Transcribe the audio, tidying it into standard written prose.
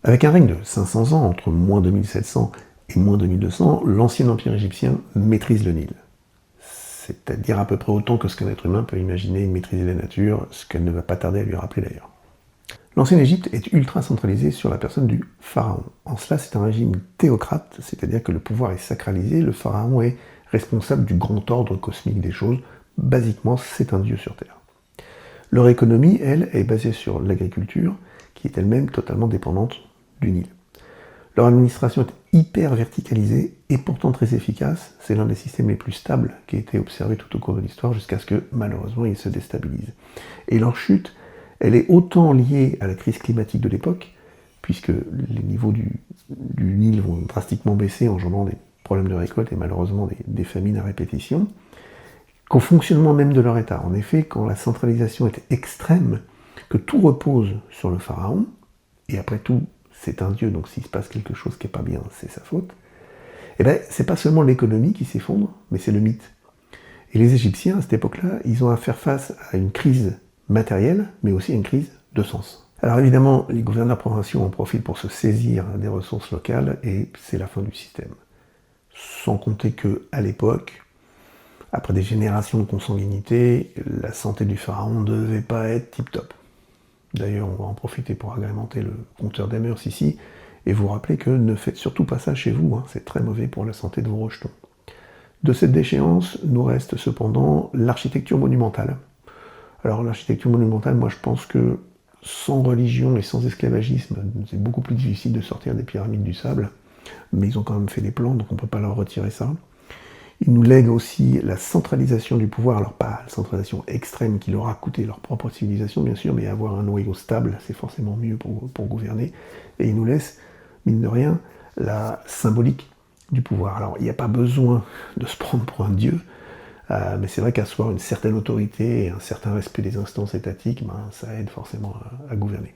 Avec un règne de 500 ans, entre moins 2700 et moins 2200, l'ancien empire égyptien maîtrise le Nil. C'est-à-dire à peu près autant que ce qu'un être humain peut imaginer maîtriser la nature, ce qu'elle ne va pas tarder à lui rappeler d'ailleurs. L'ancienne Égypte est ultra centralisée sur la personne du pharaon. En cela, c'est un régime théocrate, c'est-à-dire que le pouvoir est sacralisé, le pharaon est responsable du grand ordre cosmique des choses. Basiquement, c'est un dieu sur Terre. Leur économie, elle, est basée sur l'agriculture, qui est elle-même totalement dépendante du Nil. Leur administration est hyper verticalisée et pourtant très efficace. C'est l'un des systèmes les plus stables qui a été observé tout au cours de l'histoire jusqu'à ce que, malheureusement, il se déstabilise. Et leur chute, elle est autant liée à la crise climatique de l'époque, puisque les niveaux du Nil vont drastiquement baisser, engendrant des problèmes de récolte et malheureusement des famines à répétition, qu'au fonctionnement même de leur État. En effet, quand la centralisation est extrême, que tout repose sur le pharaon, et après tout, c'est un dieu, donc s'il se passe quelque chose qui n'est pas bien, c'est sa faute, et bien, c'est pas seulement l'économie qui s'effondre, mais c'est le mythe. Et les Égyptiens, à cette époque-là, ils ont à faire face à une crise matérielle, mais aussi à une crise de sens. Alors évidemment, les gouverneurs provinciaux en profitent pour se saisir des ressources locales, et c'est la fin du système. Sans compter qu'à l'époque, après des générations de consanguinité, la santé du pharaon ne devait pas être tip-top. D'ailleurs, on va en profiter pour agrémenter le compteur des mœurs ici, et vous rappeler que ne faites surtout pas ça chez vous, c'est très mauvais pour la santé de vos rejetons. De cette déchéance, nous reste cependant l'architecture monumentale. Alors l'architecture monumentale, moi je pense que sans religion et sans esclavagisme, c'est beaucoup plus difficile de sortir des pyramides du sable, mais ils ont quand même fait des plans, donc on ne peut pas leur retirer ça. Ils nous lèguent aussi la centralisation du pouvoir, alors pas la centralisation extrême qui leur a coûté leur propre civilisation, bien sûr, mais avoir un noyau stable, c'est forcément mieux pour gouverner. Et ils nous laissent, mine de rien, la symbolique du pouvoir. Alors, il n'y a pas besoin de se prendre pour un dieu, mais c'est vrai qu'asseoir une certaine autorité et un certain respect des instances étatiques, ça aide forcément à gouverner.